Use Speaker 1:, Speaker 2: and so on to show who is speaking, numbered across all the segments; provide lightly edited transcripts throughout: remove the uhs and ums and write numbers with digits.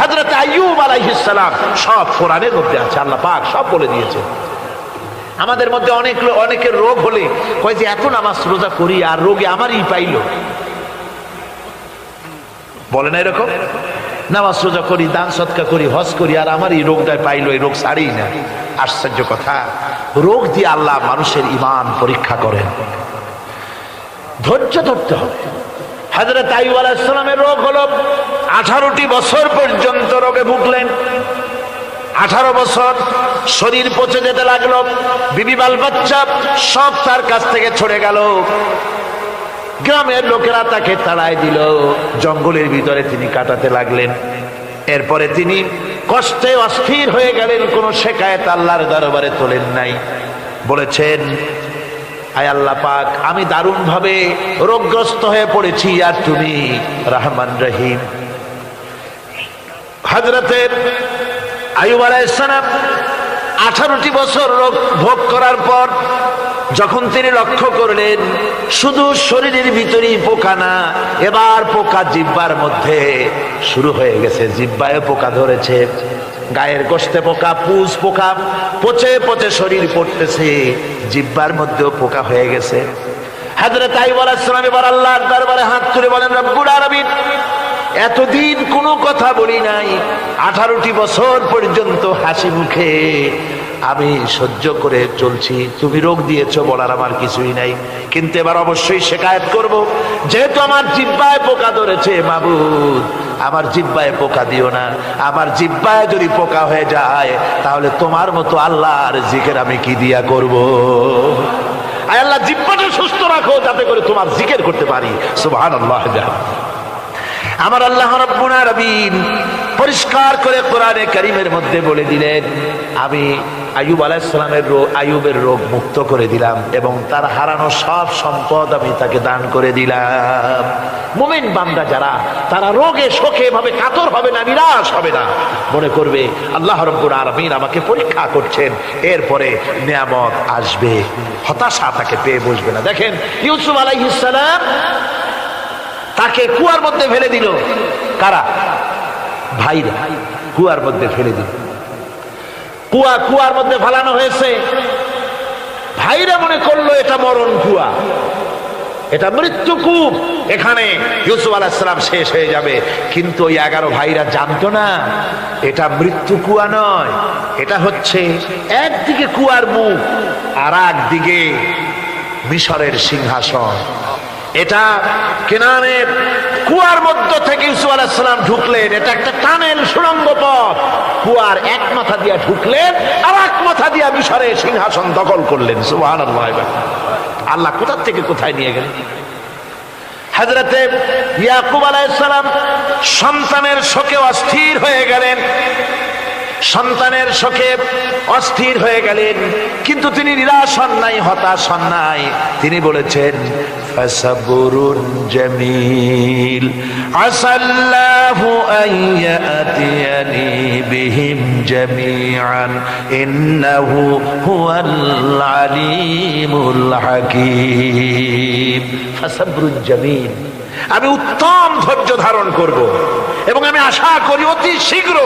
Speaker 1: হযরত আইয়ুব আলাইহিস সালাম সব কোরআনের মধ্যে আছে, আল্লাহ পাক সব বলে দিয়েছে। আমাদের মধ্যে অনেকের রোগ হলে কয় যে এত নামাজ রোজা করি আর রোগে আমারই পাইলো, বলে না এরকম? নামাজ রোজা করি, দান সদকা করি, হজ করি, আর আমার এই রোগটা পাইলো, এই রোগ ছাড়েই না। আশ্চর্য কথা, রোগ দিয়ে আল্লাহ মানুষের ঈমান পরীক্ষা করেন। ধৈর্য ধরতে হবে। হযরত আইয়ুব আলাইহিস সালামের রোগ হলো 18টি বছর পর্যন্ত রোগে ভুগলেন। 18 বছর শরীর পচে যেতে লাগলো, বিবি বাল বাচ্চা সব তার কাছ থেকে ছড়ে গেল। গ্রামের লোকেরা তাকে তাড়ায় দিল, জঙ্গলের ভিতরে তিনি কাটাতে লাগলেন। এরপরে তিনি কষ্টে অস্থির হয়ে গেলেন, কোন শেকায়েত আল্লাহর দরবারে তোলেন নাই। বলেছেন, আয় আল্লাহ পাক, আমি দারুণ ভাবে রোগগ্রস্ত হয়ে পড়েছি, আর তুমি রহমান রহিম। হযরতে আইয়ুব আলাইহিস সালাম 18টি বছর রোগ ভোগ করার পর যখন তিনি লক্ষ্য করলেন শুধু শরীরের ভিতরেই পোকা না, এবার পোকা জিহ্বার মধ্যে শুরু হয়ে গেছে, জিহ্বায় পোকা ধরেছে, গায়ের গোশতে পোকা, পুষ পোকা, পচে পচে শরীর পড়তেছে, জিহ্বার মধ্যেও পোকা হয়ে গেছে। হযরত আইয়ুব আলাইহিস সালাম এবার আল্লাহর দরবারে হাত তুলে বলেন, রব্বুল আলামিন, এতদিন কোনো কথা বলি নাই, 18টি বছর পর্যন্ত হাসি মুখে আমি সহ্য করে চলছি, তুমি রোগ দিয়েছো বলার আমার কিছুই নাই, কিন্তু এবার অবশ্যই শিকায়েত করব, যেহেতু আমার জিহ্বায় পোকা ধরেছে, মাবুদ আমার জিহ্বায় পোকা দিও না, আমার জিহ্বায় যদি পোকা হয়ে যায় তাহলে তোমার মতো আল্লাহর জিকির আমি কি দিয়া করব? আয় আল্লাহ, জিহ্বাটা সুস্থ রাখো যাতে করে তোমার জিকির করতে পারি। সুবহানাল্লাহ। আমার আল্লাহ রাব্বুল আলামিন পরিষ্কার করে কোরআনে কারীমের মধ্যে বলে দিলেন, আমি আইয়ুব আলাইহিস সালামের আইয়ুবের রোগ মুক্ত করে দিলাম এবং তার হারানো সব সম্পদ আমি তাকে দান করে দিলাম। মুমিন বান্দা যারা, তারা রোগে শোকে ভাবে কাতর হবে না, নিরাশ হবে না, মনে করবে আল্লাহ রাব্বুল আলামিন আমাকে পরীক্ষা করছেন, এরপরে নিয়ামত আসবে, হতাশা তাকে পেয়ে বসবে না। দেখেন ইউসুফ আলাইহিস সালাম তাকে কুয়ার মধ্যে ফেলে দিল, কারা? ভাইরা কুয়ার মধ্যে ফেলে দিল। কুয়ার মধ্যে ফেলানো হয়েছে, ভাইরা মনে করলো এটা মরণ কুয়া, এটা মৃত্যু কূপ, এখানে ইউসুফ আলাইহিস সালাম শেষ হয়ে যাবে। কিন্তু ওই 11 ভাইরা জানতো না এটা মৃত্যু কুয়া নয়, এটা হচ্ছে একদিকে কুয়ার মুখ আর একদিকে মিশরের সিংহাসন। এটা কেনানের কুয়ার মধ্য থেকে ইউসুফ আলাইহিস সালাম ঢুকলেন, এটা একটা টানেল, সুড়ঙ্গ পথ, কুয়ার এক মাথা দিয়ে ঢুকলেন আর এক মাথা দিয়ে মিশরের সিংহাসন দখল করলেন। সুবহানাল্লাহ। আল্লাহ কোথা থেকে কোথায় নিয়ে গেলেন। হযরতে ইয়াকুব আলাইহিস সালাম সন্তানের শোকে অস্থির হয়ে গেলেন, সন্তানের শোকে অস্থির হয়ে গেলেন, কিন্তু তিনি নিরাশ হন নাই, হতাশ হন নাই। তিনি বলেছেন, ফাসাবরুন জামিল আসাল্লাহু আইয়াতিয়ানি বিহিম জামিআন ইন্নাহু হুয়াল আলিমুল হাকীম। ফাসাবরুন জামিল, আমি উত্তম ধৈর্য ধারণ করব এবং আমি আশা করি অতি শীঘ্র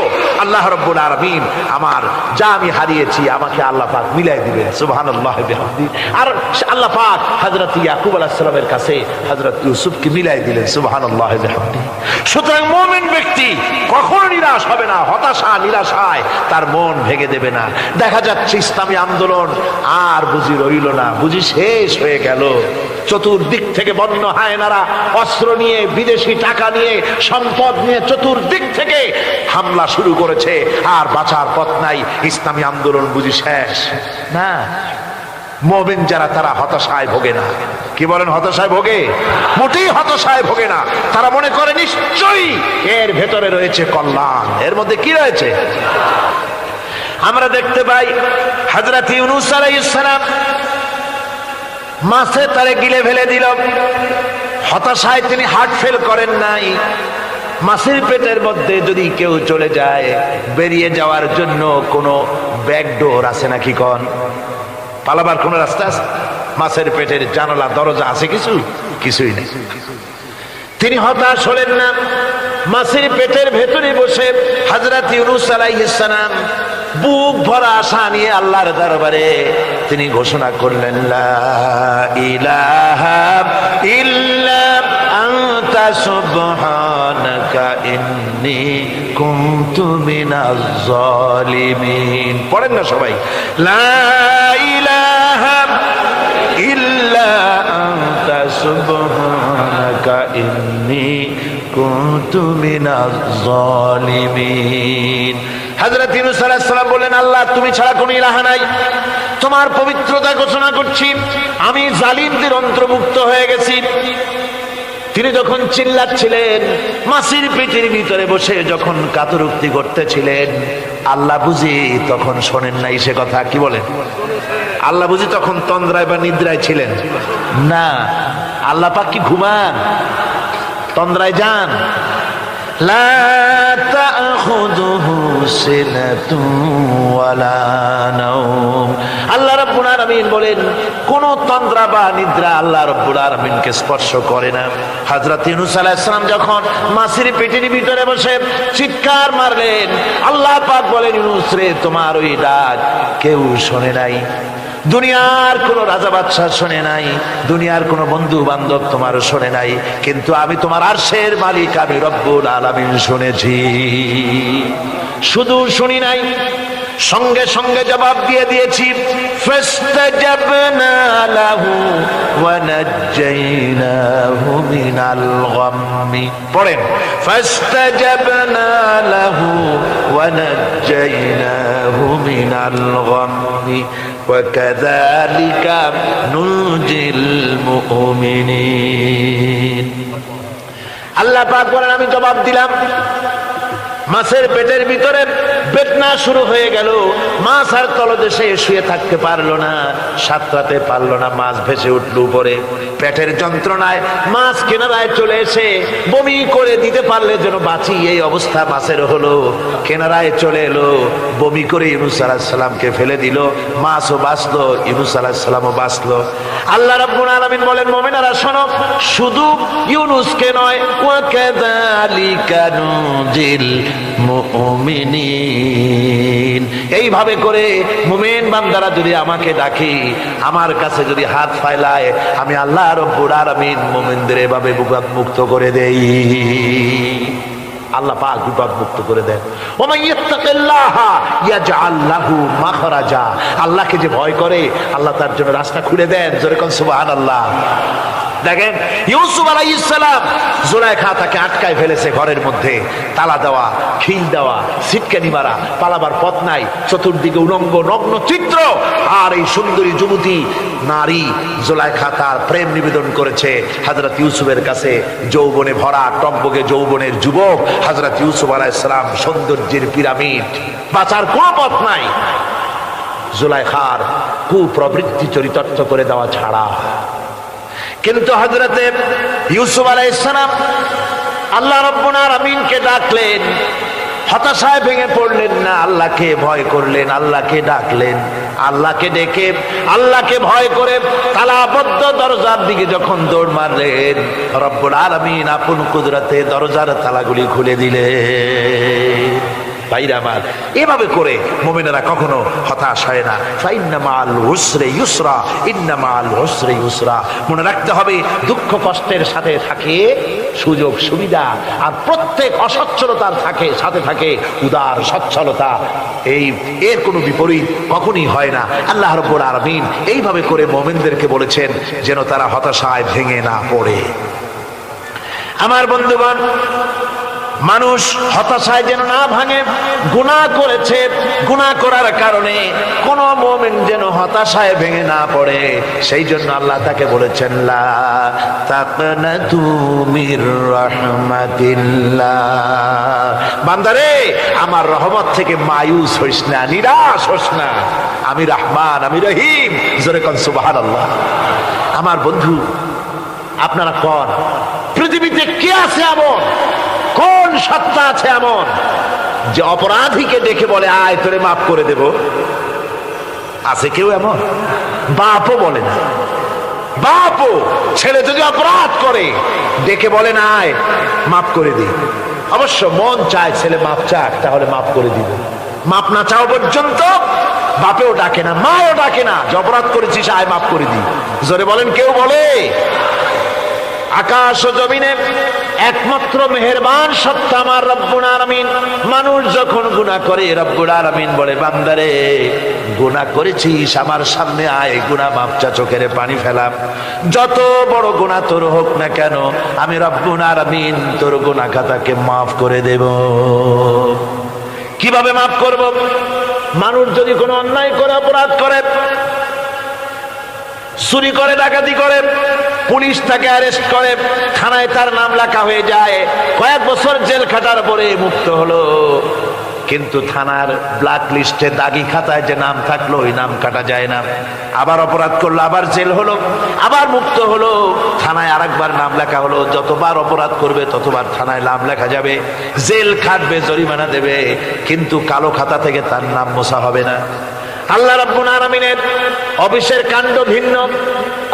Speaker 1: আল্লাহ রাব্বুল আলামিন আমার যা আমি হারিয়েছি আমাকে আল্লাহ পাক মিলাই দিবেন। সুবহানাল্লাহ বিহামদি। আর আল্লাহ পাক হযরত ইয়াকুব আলাইহিস সালামের কাছে হযরত ইউসুফকে মিলাই দিলেন। সুবহানাল্লাহ বিহামদি। সুতরাং মুমিন ব্যক্তি কখনো নিরাশ হবে না, হতাশা নিরাশায় তার মন ভেঙে দেবে না। দেখা যাচ্ছে ইসলামী আন্দোলন আর বুঝি রইল না, বুঝি শেষ হয়ে গেল। চতুর্দিক থেকে বন্য হায়নারা অস্ত্র নিয়ে, বিদেশি টাকা নিয়ে, সম্পদ নিয়ে চতুর্দিক থেকে হামলা শুরু করেছে, আর বাঁচার পথ নাই। ইসলামী আন্দোলন বুঝি শেষ না। মুমিন যারা, তারা হতাশায় ভোগে না। কি বলেন? হতাশায় ভোগে? মোটেই হতাশায় ভোগে না। তারা মনে করে নিশ্চয়ই এর ভেতরে রয়েছে কল্যাণ। এর মধ্যে কি রয়েছে? আমরা দেখতে পাই হযরত ইউনূস আলাইহিস সালাম মাছে তারে গিলে ফেলে দিল। হতাশায় তিনি হার্ট ফেল করেন নাই। মাছের পেটের মধ্যে যদি কেউ চলে যায়, বেরিয়ে যাওয়ার জন্য কোনো ব্যাকডোর আছে নাকি? পালাবার কোন রাস্তা আছে? মাছের পেটের জানালা দরজা আছে কিছু? কিছুই নেই। তিনি হতাশ হলেন না, মাছের পেটের ভেতরে বসে হযরত ইউনূস আলাইহিস সালাম বুক ভরা আশা নিয়ে আল্লাহর দরবারে তিনি ঘোষণা করলেন, লা ইলাহা ইল্লা আনতা সুবহানাকা ইন্নী কুনতু মিনাজ জালিমিন। পড়েন না সবাই, লা ইলাহা ইল্লা আনতা সুবহানাকা ইন্নী কুনতু মিনাজ জালিমিন। হযরত ইউনূস আলাইহিস সালাম বললেন, আল্লাহ তুমি ছাড়া কোনো ইলাহ নাই, তোমার পবিত্রতা ঘোষণা করছি, আমি জালিমদের অন্তর্ভুক্ত হয়ে গেছি। তিনি যখন চিল্লাচ্ছিলেন, মাছের পেটের ভিতরে বসে যখন কাতরুক্তি করতেছিলেন, আল্লাহ বুঝি তখন শোনেন নাই সে কথা? কি বলেন? আল্লাহ বুঝি তখন তন্দ্রায় বা নিদ্রায় ছিলেন না? আল্লাহ পাক কি ঘুমান? তন্দ্রায় যান? লা তাখুযুহু সিনাতুন ওয়ালা নাওম। আল্লাহ রাব্বুল আলামিন বলেন, কোন তন্দ্রা বা নিদ্রা আল্লাহ রাব্বুল আলামিনকে স্পর্শ করে না। হযরত ইউনূস আলাইহিস সালাম যখন মাছের পেটের ভিতরে বসে চিৎকার মারলেন, আল্লাহ পাক বলেন, ইউনূস রে, তোমার ওই ডাক কেউ শোনে নাই, দুনিয়ার কোন রাজা বাদশাহ শোনে নাই, দুনিয়ার কোন বন্ধু বান্ধব তোমার শোনে নাই, কিন্তু আমি তোমার আরশের মালিক আমি রব্বুল আলামিন শুনেছি। শুধু শুনি নাই, সঙ্গে সঙ্গে জবাব দিয়ে দিয়েছি। ফাস্তাজাবনা লাহু ওয়া নাজ্জাইনাহু মিনাল গাম্মি। পড়েন, ফাস্তাজাবনা লাহু ওয়া নাজ্জাইনাহু মিনাল গাম্মি ওয়া কাযালিকা নুনজিল মুমিনিন। আল্লাহ পাক বলেন, আমি জবাব দিলাম। মাছের পেটের ভিতরে বেদনা শুরু হয়ে গেল, মাছ আর তলদেশে শুয়ে থাকতে পারলো না, সাঁতরাতে পারলো না, মাছ ভেসে উঠলো উপরে। পেটের যন্ত্রণায় মাছ কিনারায় চলে এসে বমি করে দিতে পারলে যেন বাঁচি, এই অবস্থা মাছের হলো। কিনারায় চলে এলো, বমি করে ইউনূস আলাইহিস সালামকে ফেলে দিল, মাছও বাঁচলো, ইউনূস আলাইহিস সালামও বাঁচলো। আল্লাহ রাব্বুল আলামিন বলেন, মুমিনেরা শোনো, শুধু ইউনূসকে নয়, ওয়া কাযালিকা নুনজিল মুমিনিন। এইভাবে করে মুমিন বান্দারা যদি আমাকে ডাকে, আমার কাছে যদি হাত ফাইলায়, আমি আল্লাহ রাব্বুল আলামিন মুমিনদের এভাবে বিপদ মুক্ত করে দেই। আল্লাহ পাক বিপদ মুক্ত করে দেন। ওয়া মান ইয়াত্তাকিল্লাহা ইয়াজআল লাহু মাখরাজা। আল্লাহকে যে ভয় করে, আল্লাহ তার জন্য রাস্তা খুলে দেন। জোরে কোন সুবহানাল্লাহ। দেখেন, ইউসুফ আলাইহিস সালাম, জুলাইখা তাকে আটকায় ফেলেছে ঘরের মধ্যে, তালা দেওয়া, খিল দেওয়া, সিটকানি মারা, পালাবার পথ নাই, চতুর্দিকে উলঙ্গ নগ্ন চিত্র। আর এই সুন্দরী যুবতী নারী জুলাইখা তার প্রেম নিবেদন করেছে হযরত ইউসুফের কাছে। যৌবনে ভরা, টকবগে যৌবনের যুবক হযরত ইউসুফ আলাইহিস সালাম, সৌন্দর্যের পিরামিড, বাঁচার কোনো পথ নাই জুলাইখার কুপ্রবৃত্তি চরিতার্থ করে দেওয়া ছাড়া। কিন্তু হযরতে ইউসুফ আলাইহিস সালাম আল্লাহ রাব্বুল আলামিনকে ডাকলেন, হতাশায় ভেঙে পড়লেন না, আল্লাহকে ভয় করলেন, আল্লাহকে ডাকলেন। আল্লাহকে ডেকে, আল্লাহকে ভয় করে তালাবদ্ধ দরজার দিকে যখন দৌড় মারলেন, রব্বুল আলামিন আপন কুদরতে দরজার তালাগুলি খুলে দিলেন। ভাইরা আমার, এভাবে করে মুমিনেরা কখনো হতাশ হয় না। ফাইন্না মাআল উসরি ইউসরা, ইন্না মাআল উসরি ইউসরা। মনে রাখতে হবে, দুঃখ কষ্টের সাথে থাকে সুযোগ সুবিধা, আর প্রত্যেক অসচ্ছলতার সাথে থাকে উদার সচ্ছলতা। এর কোনো বিপরীত কখনই হয় না। আল্লাহ রাব্বুল আলামিন এইভাবে করে মুমিনদেরকে বলেছেন যেন তারা হতাশায় ভেঙে না পড়ে। আমার বন্ধুগণ, মানুষ হতাশায় যেন না ভাঙে। গুনাহ করেছে, গুনাহ করার কারণে কোন মুমিন যেন হতাশায় ভেঙে না পড়ে, সেই জন্য আল্লাহ তাকে বলেছেন, লা তাকনাতু মির রাহমাতিল্লাহ। বান্দারে, আমার রহমত থেকে মায়ুস হইস না, নিরাশ হোস না, আমি রহমান, আমি রহিম। জোরে কোন সুবহানাল্লাহ। আমার বন্ধু, আপনারা কোন পৃথিবীতে কে আছে এমন, কোন সত্তা আছে এমন যে অপরাধীকে দেখে বলে আয় তোরে মাফ করে দেব? আছে কেউ এমন? বাপও বলে না। বাপও ছেলে যদি অপরাধ করে ডেকে বলে না আয় মাফ করে দিই। অবশ্য মন চায় ছেলে মাপ চাক, তাহলে মাপ করে দিবে। মাপ না চাও পর্যন্ত বাপেও ডাকে না, মাও ডাকে না, যে অপরাধ করেছিস আয় মাপ করে দি। জোরে বলেন, কেউ বলে? আকাশ ও জমিনে একমাত্র মেহেরবান সত্তা আমার রব্বুল আলামিন। মানুষ যখন গুনাহ করে রব্বুল আলামিন বলে, বান্দারে গুনাহ করেছিস আমার সামনে আয়, গুনাহ মাপ চা, চোখের পানি ফেলাম। যত বড় গুনাহ তোর হোক না কেন, আমি রব্বুল আলামিন তোর গুনাহ খাতাকে মাফ করে দেব। কিভাবে মাফ করব? মানুষ যদি কোনো অন্যায় করে, অপরাধ করে, চুরি করে, ডাকাতি করে, পুলিশ তাকে অ্যারেস্ট করে, থানায় তার নাম লেখা হয়ে যায়, কয়েক বছর জেল খাটার পরে মুক্ত হলো, কিন্তু থানার ব্ল্যাক লিস্টে, দাগি খাতায় যে নাম থাকলো ওই নাম কাটা যায় না। আবার অপরাধ করলো, আবার জেল হলো, আবার মুক্ত হলো, থানায় আরেকবার নাম লেখা হলো। যতবার অপরাধ করবে ততবার থানায় নাম লেখা যাবে, জেল খাটবে, জরিমানা দেবে, কিন্তু কালো খাতা থেকে তার নাম মোছা হবে না। আল্লাহ রাব্বুল আলামিনের অফিসের কাণ্ড ভিন্ন।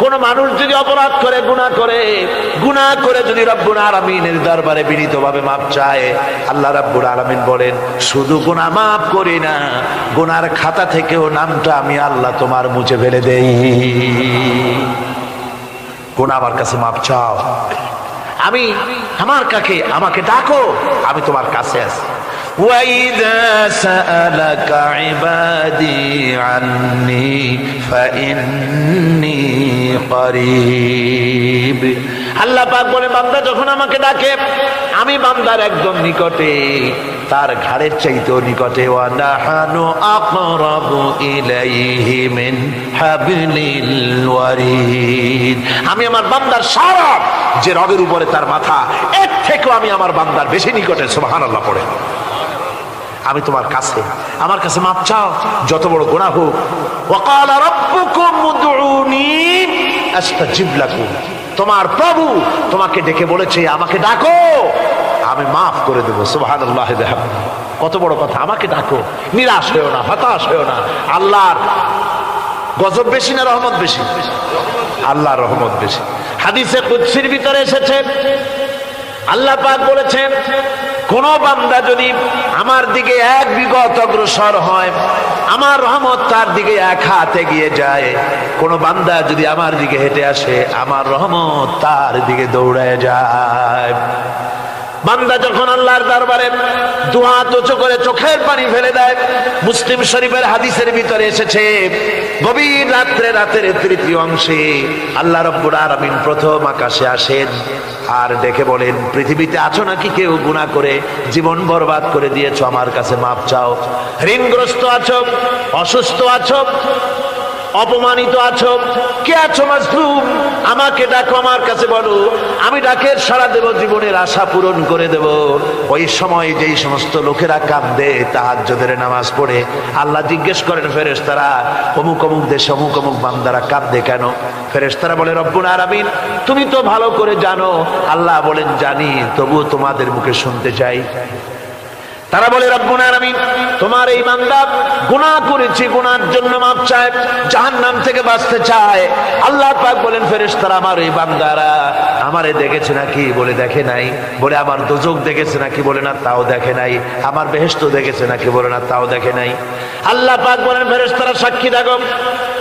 Speaker 1: কোন মানুষ যদি অপরাধ করে, গুনাহ করে যদি রব্বুল আলামিনের দরবারে বিনীতভাবে মাপ চায়, আল্লাহ রাব্বুল আলামিন বলেন, শুধু গুনাহ মাফ করি না, গুনার খাতা থেকেও নামটা আমি আল্লাহ তোমার মুছে ফেলে দেই। গুনাহ আমার কাছে মাপ চাও, আমি আমাকে ডাকো, আমি তোমার কাছে আছি। وَإِذَا سَأَلَكَ عِبَادِي عَنِّي فَإِنِّي قَرِيبٌ। আল্লাহ পাক বলে, বান্দা যখন আমাকে ডাকে আমি বান্দার একদম নিকটে, তার ঘাড়ের চাইতেও নিকটে। ওয়ানাহানু আকরাবু ইলাইহি মিন হাবলিল ওয়ারিদ। আমি আমার বান্দার সারা যে রগের উপরে তার মাথা, এর থেকেও আমি আমার বান্দার বেশি নিকটে। সুবহানাল্লাহ পড়ে। আমি তোমার কাছে, আমার কাছে মাপ চাও, যত বড় গুনাহ হোক। ওয়াকালা রাব্বুকুম উদউনি আস্তাজিব লাকুম। তোমার প্রভু তোমাকে ডেকে বলেছে, আমাকে ডাকো, আমি মাফ করে দেব। সুবহানাল্লাহি ওয়া বিহামদিহি। কত বড় কথা, আমাকে ডাকো, নিরাশ হয়েও না, হতাশ হয়েও না। আল্লাহর গজব বেশি না রহমত বেশি? আল্লাহর রহমত বেশি। হাদিসে কুদসির ভিতরে এসেছে, আল্লাহ পাক বলেছেন, কোন বান্দা যদি আমার দিকে এক বিগত অগ্রসর হয়, আমার রহমত তার দিকে এক হাত এগিয়ে যায়। কোন বান্দা যদি আমার দিকে হেঁটে আসে, আমার রহমত তার দিকে দৌড়ায় যায়। বান্দা যখন আল্লাহর দরবারে দুহাত উঁচু করে চোখের পানি ফেলে দেয়, মুসলিম শরীফের হাদিসের ভিতরে এসেছে, গভীর রাত্রে, রাতের তৃতীয় অংশে আল্লাহ রাব্বুল আলামিন প্রথম আকাশে আসেন আর ডেকে বলেন, পৃথিবীতে আছো নাকি কেউ গুনাহ করে জীবন বরবাদ করে দিয়েছো, আমার কাছে মাপ চাও। ঋণগ্রস্ত আছো, অসুস্থ আছো, অপমানিত আছো, কে আছো মাজলুম, আমাকে ডাকো, আমার কাছে বলো, আমি ডাকের সাড়া দেব, জীবনের আশা পূরণ করে দেব। ওই সময় যেই সমস্ত লোকেরা কাঁদে তাহাজ্জুদের নামাজ পড়ে, আল্লাহ জিজ্ঞেস করেন ফেরেশতারা, অমুক অমুক দেশে অমুক অমুক বান্দারা কাঁদে কেন? ফেরেশতারা বলে, রব্বুল আলামিন তুমি তো ভালো করে জানো। আল্লাহ বলেন, জানি, তবুও তোমাদের মুখে শুনতে চাই। তারা বলে, রব্বুল আলামিন তোমার এই বান্দা গুনাহ করেছে, গুনার জন্য মাপ চায়, জাহান্নাম থেকে বাঁচতে চায়। আল্লাহ পাক বলেন, ফেরেশতারা আমার এই বান্দারা আমারে দেখেছে নাকি? বলে দেখে নাই। বলে আমার দোজখ দেখেছে নাকি? বলে না, তাও দেখে নাই। আমার বেহেশত দেখেছে নাকি? বলে না, তাও দেখে নাই। আল্লাহ পাক বলেন, ফেরেশতারা সাক্ষী থাকো,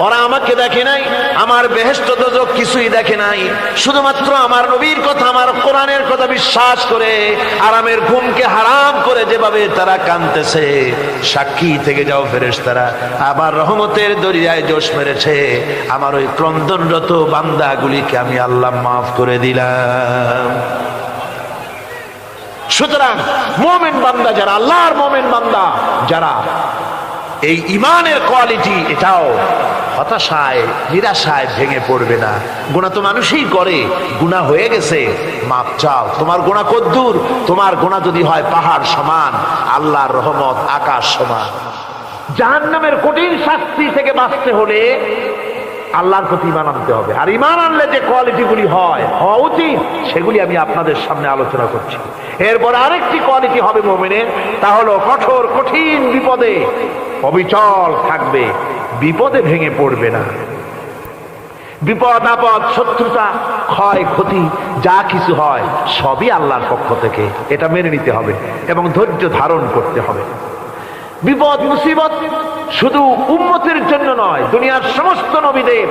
Speaker 1: ওরা আমাকে দেখে নাই, আমার বেহেশত দোজখ কিছুই দেখে নাই, শুধুমাত্র আমার নবীর কথা, আমার কোরআনের কথা বিশ্বাস করে আরামের ঘুমকে হারাম করে যেভাবে তারা কাঁদতেছে, সাক্ষী থেকে যাও ফেরেশতারা, আবার রহমতের দরিয়ায় জোশ মেরেছে আমার ওই ক্রন্দনরত বান্দাগুলিকে আমি আল্লাহ মাফ করে দিলাম। সুতরাং মুমিন বান্দা যারা, আল্লাহর মুমিন বান্দা যারা, এই ঈমানের কোয়ালিটি, এটাও হতাশায়, নিরাশায় ভেঙে পড়বে না। গুনাহ তো মানুষই করে, গুনাহ হয়ে গেছে, মাপ চাও। তোমার গুনাহ কদ্দূর? তোমার গুনাহ যদি হয় পাহাড় সমান, আল্লাহর রহমত আকাশ সমান। জাহান্নামের কঠিন শাস্তি থেকে বাঁচতে হলে আল্লাহর প্রতি ঈমান আনতে হবে। আর ঈমান আনলে যে কোয়ালিটিগুলি হওয়া উচিত, সেগুলি আমি আপনাদের সামনে আলোচনা করছি। এরপর আরেকটি কোয়ালিটি হবে মুমিনের, তা হলো কঠোর কঠিন বিপদে অবিচল থাকবে, বিপদে ভেঙে পড়বে না। বিপদ আপদ, শত্রুতা, ক্ষয় ক্ষতি যা কিছু হয় সবই আল্লাহর পক্ষ থেকে, এটা মেনে নিতে হবে এবং ধৈর্য ধারণ করতে হবে। বিপদ মুসিবত শুধু উম্মতের জন্য নয়, দুনিয়ার সমস্ত নবীদের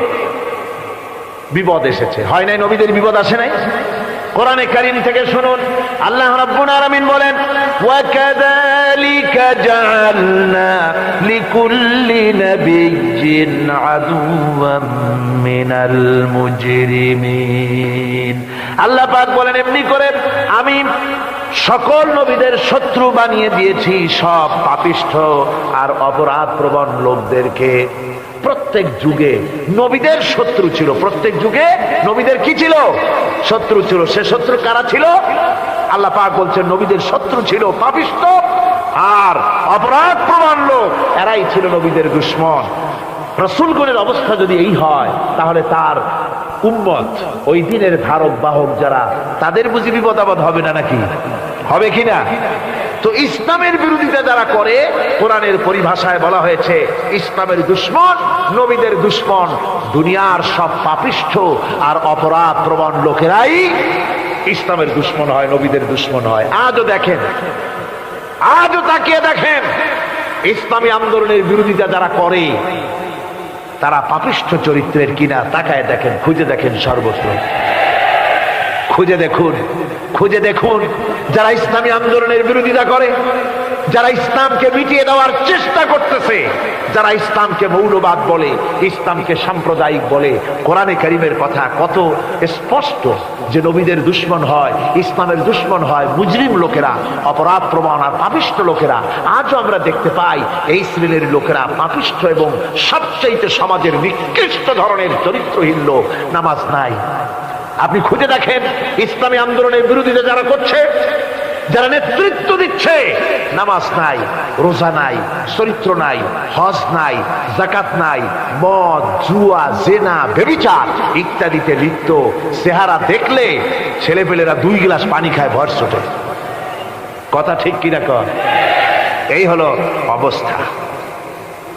Speaker 1: বিপদ এসেছে, হয় নাই? নবীদের বিপদ আসে নাই? কোরআনে কারীম থেকে শুনুন, আল্লাহ রাব্বুল আলামিন বলেন, ওয়া কাযালিকা জাআলনা লিকুল্লি নাবিয়্যিন আদুওয়াম মিনাল মুজরিমিন। আল্লাহ পাক বলেন, এমনি করে আমি সকল নবীদের শত্রু বানিয়ে দিয়েছি সব পাপিষ্ঠ আর অপরাধ প্রবণ লোকদেরকে। প্রত্যেক যুগে নবীদের শত্রু ছিল, প্রত্যেক যুগে নবীদের কি ছিল? শত্রু ছিল। সে শত্রু কারা ছিল? আল্লাহ পাক বলছেন নবীদের শত্রু ছিল পাপিষ্ঠ আর অপরাধ প্রবণ লোক, এরাই ছিল নবীদের দুশমন। রাসূলগণের অবস্থা যদি এই হয়, তাহলে তার উম্মত, ওই দিনের ধারক বাহক যারা, তাদের বুঝি বিপদ আপদ হবে না? নাকি হবে কিনা? তো ইসলামের বিরোধিতা যারা করে, কোরআনের পরিভাষায় বলা হয়েছে ইসলামের দুশমন, নবীদের দুশমন। দুনিয়ার সব পাপিষ্ঠ আর অপরাধ প্রবণ লোকেরাই ইসলামের দুশমন হয়, নবীদের দুশমন হয়। আজও দেখেন, আজও তাকিয়ে দেখেন, ইসলামী আন্দোলনের বিরোধিতা যারা করে তারা পাপিষ্ঠ চরিত্রের কিনা, তাকায় দেখেন, খুঁজে দেখেন, সর্বত্র খুঁজে দেখুন, খুঁজে দেখুন। যারা ইসলামী আন্দোলনের বিরোধিতা করে, যারা ইসলামকে মিটিয়ে দেওয়ার চেষ্টা করতেছে, যারা ইসলামকে মৌলবাদ বলে, ইসলামকে সাম্প্রদায়িক বলে, কোরআনে কারীমের কথা কত স্পষ্ট যে নবীদের দুশমন হয়, ইসলামের দুশমন হয় মুজরিম লোকেরা, অপরাধ প্রবণ আর পাপিষ্ঠ লোকেরা। আজও আমরা দেখতে পাই এই শ্রেণীর লোকেরা পাপিষ্ঠ এবং সবচেয়ে সমাজের নিকৃষ্ট ধরনের চরিত্রহীন লোক। নামাজ নাই। আপনি খুঁজে দেখেন ইসলামী আন্দোলনের বিরোধিতা যারা করছে, যারা নেতৃত্ব দিচ্ছে, নামাজ নাই, রোজা নাই, চরিত্র নাই, হজ নাই, যাকাত নাই, মদ, জুয়া, জেনা, ব্যভিচার ইত্যাদিতে লিপ্ত। চেহারা দেখলে ছেলেপেলেরা 2 গ্লাস পানি খায় ভর ছোটে। কথা ঠিক কিনা কর? এই হলো অবস্থা।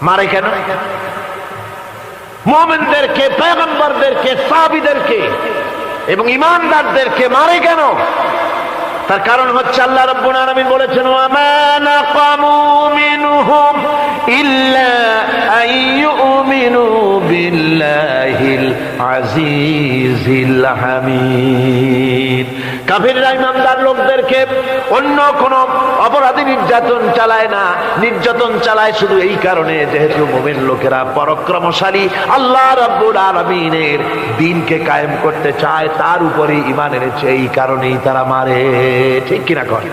Speaker 1: মারে কেন? মুমিনদেরকে, পয়গম্বরদেরকে, সাহাবীদেরকে এবং ঈমানদারদেরকে মারে কেন? তার কারণ হচ্ছে আল্লাহ রাব্বুল আলামিন বলেছেন, ওয়া মা নাকামু মিনহুম ইল্লা আইয়ুমিনু বিল্লাহিল আজিজিল হামিদ। কাফিররা ঈমানদার লোকদেরকে অন্য কোন অপরাধী নির্যাতন চালায় না, নির্যাতন চালায় শুধু এই কারণে যেহেতু মুমিন লোকেরা পরাক্রমশালী, আল্লাহ রাব্বুল আলামিনের দ্বীনকে কায়েম করতে চায়, তার উপরে ঈমান এনেছে, এই কারণেই তারা মারে। ঠিক কিনা কর?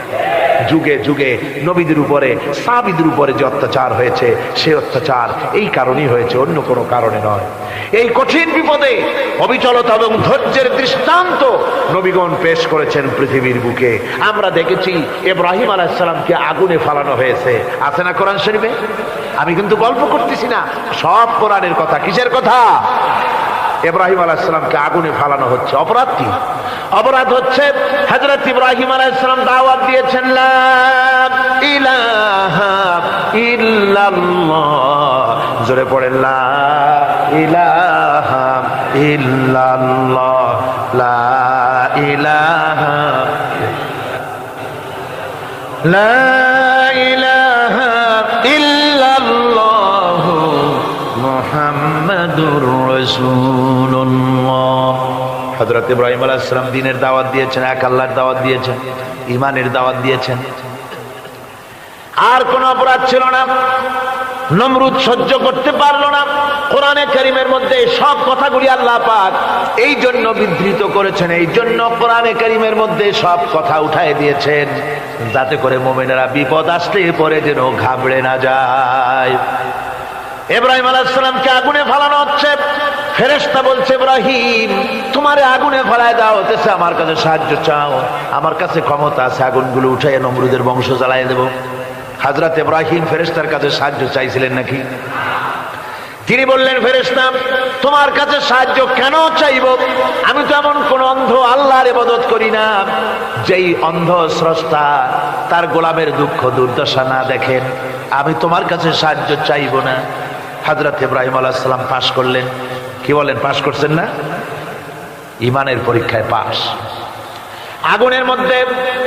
Speaker 1: যুগে যুগে নবীদের উপরে, সাহাবীদের উপরে যে অত্যাচার হয়েছে, সে অত্যাচার এই কারণেই হয়েছে, অন্য কোনো কারণে নয়। এই কঠিন বিপদে অবিচলতা এবং ধৈর্যের দৃষ্টান্ত নবীগণ পেশ করেছেন পৃথিবীর বুকে। আমরা দেখেছি ইব্রাহিম আলাইহিস সালামকে আগুনে ফালানো হয়েছে, আছে না কোরআন শরীফে? আমি কিন্তু গল্প করতেছি না, সব কোরআনের কথা। কিসের কথা? ইব্রাহিম আলাইহিস সালামকে আগুনে ফালানো হচ্ছে। অপরাধ কি? অপরাধ হচ্ছে হযরত ইব্রাহিম আলাইহিস সালাম দাওয়াত দিয়েছেন, লা ইলাহা ইল্লাল্লাহ। জোরে পড়েন, লা ইলাহা ইল্লাল্লাহ, লা ইলাহা, লা ইলাহা ইল্লাল্লাহ মুহাম্মাদুর রাসূলুল্লাহ। হযরত ইব্রাহিম আলাইহিস সালাম দ্বীনের দাওয়াত দিয়েছেন, এক আল্লাহর দাওয়াত দিয়েছেন, ঈমানের দাওয়াত দিয়েছেন। আর কোন অপরাধ ছিল না। নমরুদ সহ্য করতে পারলো না। কোরআনে কারীমের মধ্যে সব কথাগুলি আল্লাহ পাক এই জন্য বিধৃত করেছেন, এই জন্য কোরআনে কারীমের মধ্যে সব কথা উঠায় দিয়েছেন, যাতে করে মুমিনেরা বিপদ আসলে পরে যেন ঘাবড়ে না যায়। ইব্রাহিম আলাইহিস সালামকে আগুনে ফালানো হচ্ছে। ফেরেশতা বলছে, ইব্রাহিম তোমারে আগুনে ফালায় দেওয়া হতেছে, আমার কাছে সাহায্য চাও, আমার কাছে ক্ষমতা আছে, আগুনগুলো উঠাইয়া নমরুদের বংশ জ্বালাইয়া দেব। হযরত ইব্রাহিম ফেরেশতার কাছে সাহায্য চাইছিলেন নাকি? তিনি বললেন, ফেরেশতা তোমার কাছে সাহায্য কেন চাইব? আমি তো এমন কোন অন্ধ আল্লাহর ইবাদত করি না যেই অন্ধ স্রষ্টা তার গোলামের দুঃখ দুর্দশা না দেখেন। আমি তোমার কাছে সাহায্য চাইব না। হযরত ইব্রাহিম আলাইহিস সালাম পাশ করলেন। কি বলেন, পাশ করছেন না? ইমানের পরীক্ষায় পাশ। আগুনের মধ্যে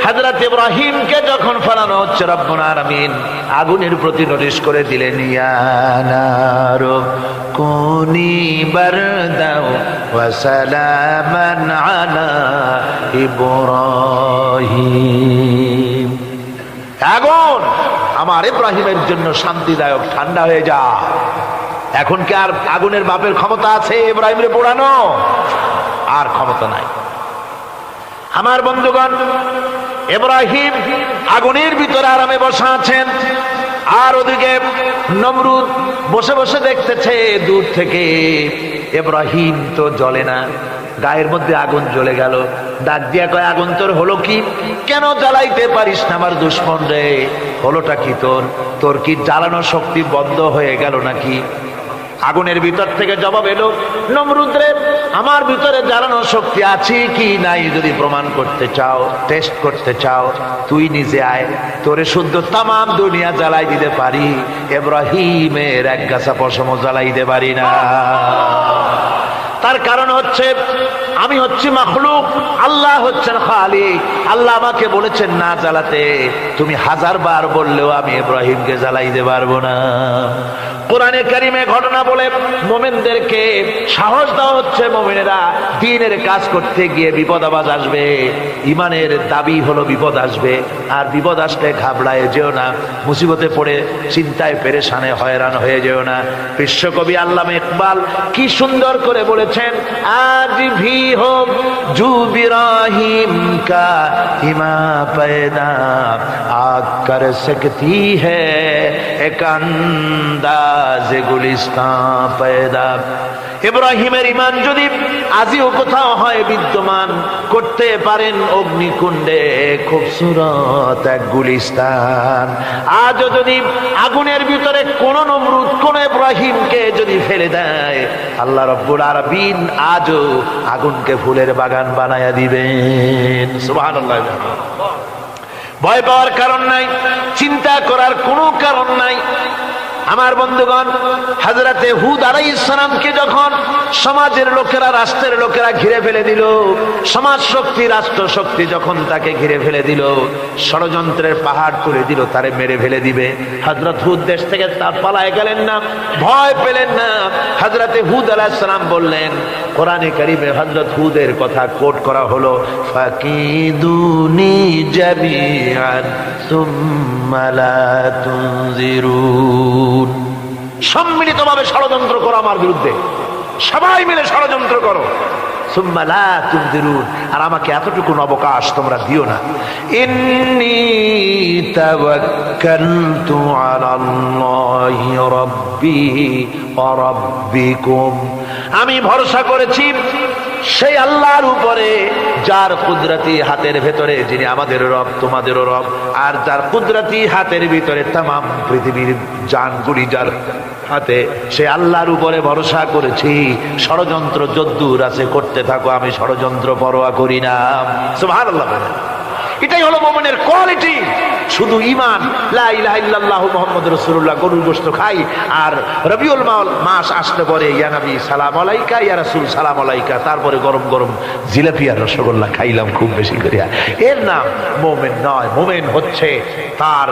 Speaker 1: হযরত ইব্রাহিমকে যখন ফেলানো হচ্ছে, রব্বুল আলামিন আগুনের প্রতি নোটিশ করে দিলেন, ইয়া নারু কুনি বারদাও ওয়া সালামান আলা ইব্রাহিম। আগুন, আমার ইব্রাহিমের জন্য শান্তিদায়ক, ঠান্ডা হয়ে যা। এখন কি আর আগুনের বাপের ক্ষমতা আছে ইব্রাহিমরে পোড়ানো? আর ক্ষমতা নাই। আমার বন্ধুগণ, ইব্রাহিম আগুনের ভিতরে আরামে বসা আছেন, আর ওদিকে নমরুদ বসে বসে দেখতেছে দূর থেকে। ইব্রাহিম তো জ্বলে না, গায়ের মধ্যে আগুন জ্বলে গেল। ডাক দিয়া কয়, আগুন তোর হলো কি? কেন জ্বালাইতে পারিস না আমার দুশ্মন রে? হলোটা কি তোর? তোর কি জ্বালানোর শক্তি বন্ধ হয়ে গেল নাকি? আগুনের ভিতর থেকে জবাব এলো, নমরুদ রে, আমার ভিতরে জ্বালানোর শক্তি আছে কি নাই যদি প্রমাণ করতে চাও, টেস্ট করতে চাও, তুই নিজে আয়, তোরে শুদ্ধ তামাম দুনিয়া জ্বালাই দিতে পারি, ইব্রাহিমের এক গাছা পশমও জ্বালাইতে পারি না। তার কারণ হচ্ছে আমি হচ্ছি মাখলুক, আল্লাহ হচ্ছেন খালিক। আল্লাহ আমাকে বলেছেন না জ্বালাতে, তুমি 1000 বার বললেও আমি ইব্রাহিমকে জ্বালাইতে পারবো না। কোরআনে কারিমে ঘটনা বলে মুমিনদেরকে সাহস দেওয়া হচ্ছে, মুমিনেরা দ্বীনের কাজ করতে গিয়ে বিপদ আবাজ আসবে, ইমানের দাবি হলো বিপদ আসবে, আর বিপদ আসলে ঘাবড়ায় যেও না, মুসিবতে পড়ে চিন্তায় পেরেশানে হয়রান হয়ে যেও না। বিশ্বকবি আল্লামা ইকবাল কি সুন্দর করে বলেছেন, আজ ভি হো জু ইব্রাহিম কা ইমা पैदा आग कर सकती है एक अंदाज गुलिस्तान पैदा। ইব্রাহিমের ইমান যদি আজিও কোথাও হয় বিদ্যমান, করতে পারেন অগ্নিকুণ্ডে খুবসুরত এক গুলিস্তান। আজও যদি আগুনের ভিতরে কোন নমরুদ কোন ইব্রাহিমকে যদি ফেলে দেয়, আল্লাহ রাব্বুল আলামিন আজও আগুনকে ফুলের বাগান বানায়া দিবেন। সুবহানাল্লাহ। ভয় পাওয়ার কারণ নাই, চিন্তা করার কোনো কারণ নাই। আমার বন্ধুগণ, হযরতে হুদ আলাইহিস সালামকে যখন সমাজের লোকেরা, রাষ্ট্রের লোকেরা ঘিরে ফেলে দিল, সমাজ শক্তি, রাষ্ট্র শক্তি যখন তাকে ঘিরে ফেলে দিল, ষড়যন্ত্রের পাহাড় তুলে দিল, তারে মেরে ফেলে দিবে, হযরত হুদ দেশ থেকে তা পালায় গেলেন না, ভয় পেলেন না। হযরতে হুদ আলাইহিস সালাম বললেন, কোরআনে কারিমে হযরত হুদের কথা কোট করা হলো, ফাকিদুনি জামিআন সুম্মা লা তুনজিরুন। সম্মিলিতভাবে ষড়যন্ত্র করো আমার বিরুদ্ধে, সবাই মিলে ষড়যন্ত্র করো, সুম্মা লা তুনজিরুন, আর আমাকে এতটুকু অবকাশ তোমরা দিও না। ইন্নী তাওয়াক্কালতু আলাল্লাহি রাব্বি ওয়া রাব্বিকুম, আমি ভরসা করেছি সেই আল্লাহর উপরে, যার কুদরতি হাতের ভেতরে, যিনি আমাদের রব তোমাদেরও রব, আর যার কুদরতি হাতের ভিতরে তামাম পৃথিবীর জানগুলি যার হাতে, সে আল্লাহর উপরে ভরসা করেছি। ষড়যন্ত্র যদ্দূর আছে করতে থাকো, আমি ষড়যন্ত্র পরোয়া করি না। সুবহানাল্লাহ। এটাই হলো মুমিনের কোয়ালিটি। শুধু ঈমান, লা ইলাহা ইল্লাল্লাহু মুহাম্মাদুর রাসূলুল্লাহ, গরুর গোশত খাই, আর রবিউল মাস আসলে পরে ইয়া নবী সালাম আলাইকা, ইয়া রাসূল সালাম আলাইকা, তারপরে গরম গরম জিলাপি আর রসগোল্লা খাইলাম খুব বেশি করিয়া, এর নাম মুমিন নয়। মুমিন হচ্ছে তার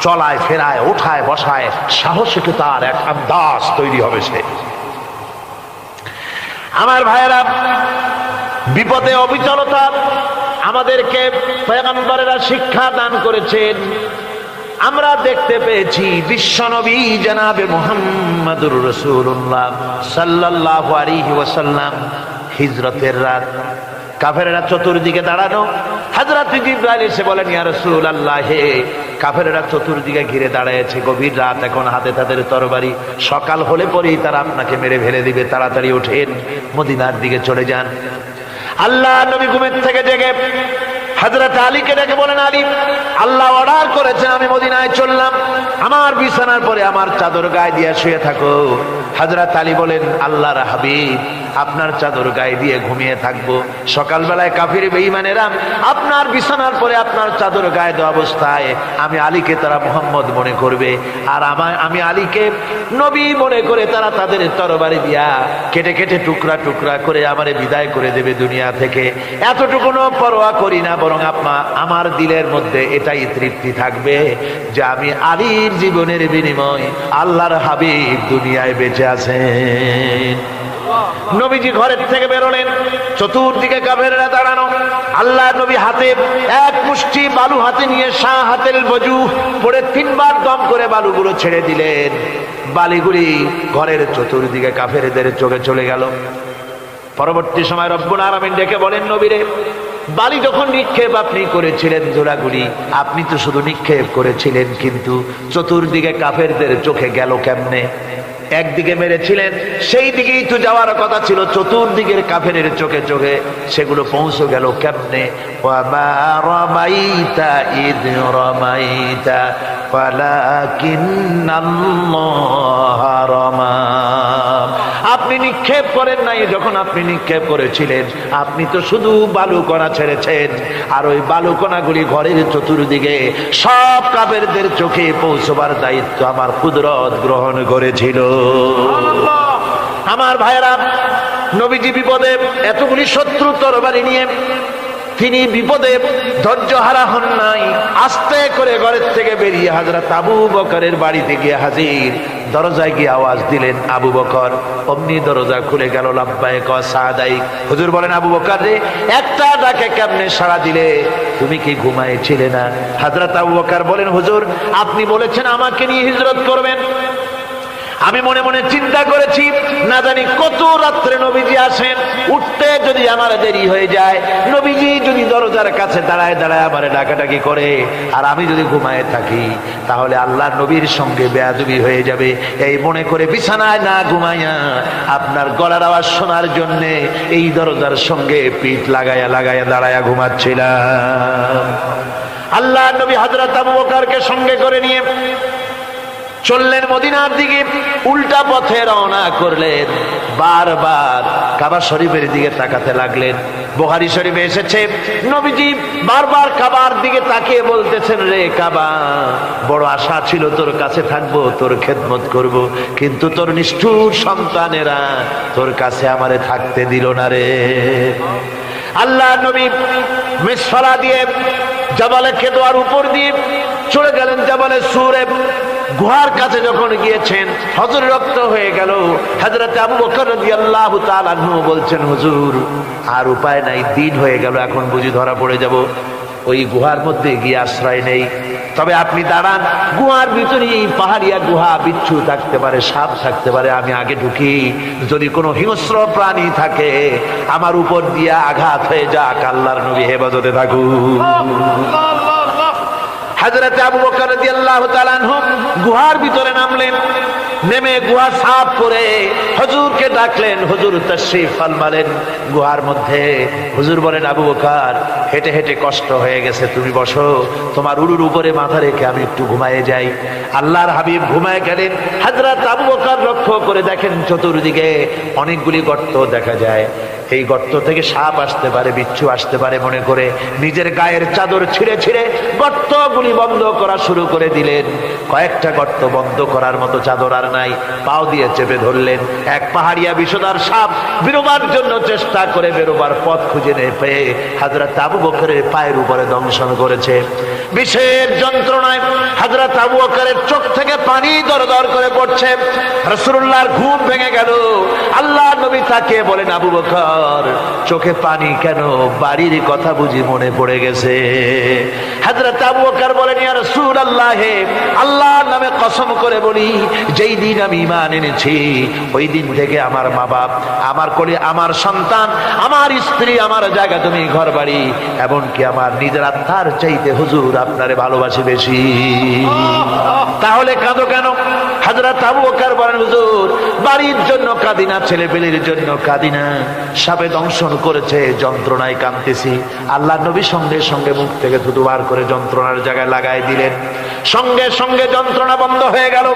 Speaker 1: চলায় ফেরায়, ওঠায় বসায় সাহসে তার এক আন্দাজ তৈরি হবে সে। আমার ভাইয়েরা, বিপদে অবিচলতা আমাদেরকে পয়গম্বরেরা শিক্ষা দান করেছেন। আমরা দেখতে পেয়েছি বিশ্বনবী জনাবে মুহাম্মদুর রাসূলুল্লাহ সাল্লাল্লাহু আলাইহি ওয়াসাল্লাম হিজরতের রাত, কাফেররা চতুর্দিকে দাঁড়ানো, হযরত জিবরাইল এসে বলেন, ইয়া রাসূলুল্লাহ, হে কাফেররা চতুর্দিকে ঘিরে দাঁড়িয়েছে, গভীর রাত, এখন হাতে তাদের তরবারি, সকাল হলে পরেই তারা আপনাকে মেরে ফেলে দিবে, তাড়াতাড়ি ওঠেন, মদিনার দিকে চলে যান। আল্লাহ নবী ঘুমের থেকে জেগে হযরত আলীকে ডেকে বলেন, আলী, আল্লাহ অর্ডার করেছেন আমি মদিনায় চললাম, আমার বিছানার পরে আমার চাদর গায়ে দিয়ে শুয়ে থাকো। হযরত আলী বলেন, আল্লাহর হাবিব, আপনার চাদর গায়ে দিয়ে ঘুমিয়ে থাকবো। সকালবেলায় কাফির বেঈমানেরা আপনার বিছানার পরে আপনার চাদর গায়ে দেওয়া অবস্থায় আমি আলীকে তারা মুহাম্মদ মনে করবে, আর আমি আলীকে নবী মনে করে তারা তাদের তরবারি দিয়া কেটে কেটে টুকরা টুকরা করে আমারে বিদায় করে দেবে দুনিয়া থেকে। এতটুকুনো পরোয়া করি না, বরং আমার দিলের মধ্যে এটাই তৃপ্তি থাকবে যে আমি আলীর জীবনের বিনিময় আল্লাহর হাবিব দুনিয়ায় বেঁচে আছেন। নবীজি ঘরের থেকে বেরোলেন, চতুর্দিকে কাফেররা দাঁড়ানো। আল্লাহ নবী হাতে এক মুষ্টি বালু হাতে নিয়ে শাহ হাতেল বজু পড়ে 3 বার দম করে বালুগুলো ছেড়ে দিলেন। বালিগুলি ঘরের চতুর্দিকে কাফেরদের চোখে চলে গেল। পরবর্তী সময় রব্বুল আলামিন ডেকে বলেন, নবীরে বালি যখন নিক্ষেপ আপনি করেছিলেন জোড়াগুলি, আপনি তো শুধু নিক্ষেপ করেছিলেন, কিন্তু চতুর্দিকে কাফেরদের চোখে গেল কেমনে? একদিকে মেরেছিলেন, সেই দিকেই তো যাওয়ার কথা ছিল, চতুর্দিকের কাফেরের চোখে চোখে সেগুলো পৌঁছে গেল কেমনে? ওয়ামা রামাইতা ইদ রামাইতা ওয়ালাকিন্নাল্লাহ রামা। আপনি নিক্ষেপ করেন নাই, যখন আপনি নিক্ষেপ করেছিলেন আপনি তো শুধু বালুকণা ছেড়েছেন, আর ওই বালুকণাগুলি ঘরের চতুর্দিকে সব কাফেরদের চোখে পৌঁছবার দায়িত্ব আমার কুদরত গ্রহণ করেছিল। আমার ভাইরা, নবীজি বিপদে, এতগুলি শত্রু তরবারি নিয়ে তিনি বিপদে ধৈর্য হারা হন নাই। আস্তে করে ঘরের থেকে বেরিয়ে হযরত আবু বকরের বাড়িতে গিয়ে হাজির। দরজায় গিয়ে আওয়াজ দিলেন, আবু বকর। অমনি দরজা খুলে গেল। লাব্বাইক ওয়া সাদাইক। হুজুর বলেন, আবু বকর রে, একটা ডাকে কেমনে সাড়া দিলে? তুমি কি ঘুমাইছিলে না? হযরত আবু বকর বলেন, হুজুর আপনি বলেছেন আমাকে নিয়ে হিজরত করবেন, আমি মনে মনে চিন্তা করেছি না জানি কত রাত্রে নবীজি আসেন, উঠতে যদি আমার দেরি হয়ে যায়, নবীজি যদি দরজার কাছে দাঁড়ায় দাঁড়ায় আমারে ডাকাডাকি করে, আর আমি যদি ঘুমায় থাকি, তাহলে আল্লাহর নবীর সঙ্গে বেয়াদবি হয়ে যাবে। এই মনে করে বিছানায় না ঘুমাইয়া আপনার গলার আওয়াজ শোনার জন্য এই দরজার সঙ্গে পিঠ লাগাইয়া লাগাইয়া দাঁড়াইয়া ঘুমাচ্ছিলাম। আল্লাহর নবী হযরত আবু বকরকে সঙ্গে করে নিয়ে চললেন মদিনার দিকে। উল্টা পথে রওনা করলেন। বারবার কাবা শরীফের দিকে তাকাতে লাগলেন। বুখারী শরীফে এসেছে, নবীজি বারবার কাবার দিকে তাকিয়ে বলতেছেন, রে কাবা, বড় আশা ছিল তোর কাছে থাকবো, তোর খেদমত করব, কিন্তু তোর নিষ্ঠুর সন্তানেরা তোর কাছে আমারে থাকতে দিল না রে। আল্লাহ নবী মিসফালা দিয়ে জাবালে কেদোয়ার উপর দিয়ে চলে গেলেন জাবালে সুরে। গুহার কাছে যখন গিয়েছেন, হযরত রক্ত হয়ে গেল। হযরত আবু বকর রাদিয়াল্লাহু তাআলা আনহু বলছেন, হুজুর আর উপায় নাই, দিন হয়ে গেল, এখন বুঝি ধরা পড়ে যাব, ওই গুহার মধ্যে গিয়ে আশ্রয় নেই। তবে আপনি দাঁড়ান, গুহার ভিতরে পাহাড়িয়া গুহা, বিচ্ছু থাকতে পারে, সাপ থাকতে পারে, আমি আগে ঢুকি, যদি কোনো হিংস্র প্রাণী থাকে আমার উপর দিয়া আঘাত হয়ে যাক, আল্লাহর নবী হেফাজতে থাকুন। হযরত আবু বকর রাদিয়াল্লাহু তাআলা আনহু গুহার ভিতরে নামলেন। নেমে গুহা সাফ করে হুজুরকে ডাকলেন। হুজুর তাশরীফ ফরমালেন গুহার মধ্যে। হুজুর বলেন, আবু বকর হেঁটে হেঁটে কষ্ট হয়ে গেছে, তুমি বসো, তোমার উরুর উপরে মাথা রেখে আমি একটু ঘুমায়ে যাই। আল্লাহর হাবিব ঘুমায় গেলেন। হযরত আবু বকর লক্ষ্য করে দেখেন চতুর্দিকে অনেকগুলি গর্ত দেখা যায়। এই গর্ত থেকে সাপ আসতে পারে, বিচ্ছু আসতে পারে মনে করে নিজের গায়ের চাদর ছিঁড়ে ছিঁড়ে গর্তগুলি বন্ধ করা শুরু করে দিলেন। কয়েকটা গর্ত বন্ধ করার মতো চাদর আর নাই, পাও দিয়ে চেপে ধরলেন। এক পাহাড়িয়া বিষধর সাপ বেরোবার জন্য চেষ্টা করে বেরোবার পথ খুঁজে নেই পেয়ে হযরত আবু বকরের পায়ের উপরে দংশন করেছে। বিষের যন্ত্রণায় হযরত আবু বকরের চোখ থেকে পানি দরদর করে পড়ছে। রাসূলুল্লাহর ঘুম ভেঙে গেল। আল্লাহর নবী তাকে বলেন, আবু বকর চোখে পানি কেন? বাড়ির কথা বুঝি মনে পড়ে গেছে? হযরত আবু বকর বলেন, ইয়া রাসূলুল্লাহ, আল্লাহর নামে কসম করে বলি, যেই দিন আমি ঈমান এনেছি ওই দিন থেকে আমার মা বাপ, আমার কোলে আমার সন্তান, আমার স্ত্রী, আমার জায়গা তুমি ঘর বাড়ি, এমনকি আমার নিজের আত্মার চাইতে হুজুর আপনারে ভালোবাসি বেশি। তাহলে কাঁদো কেন? হযরত আবু বকর বলেন, হুজুর বাড়ির জন্য কাঁদি না, ছেলেপেলের জন্য কাঁদি না, সাপে দংশন করেছে, যন্ত্রণায় কাঁদতেছি। আল্লাহ নবী সঙ্গে সঙ্গে মুখ থেকে থুতু বার করে যন্ত্রণার জায়গায় লাগাই দিলেন, সঙ্গে সঙ্গে যন্ত্রণা বন্ধ হয়ে গেল।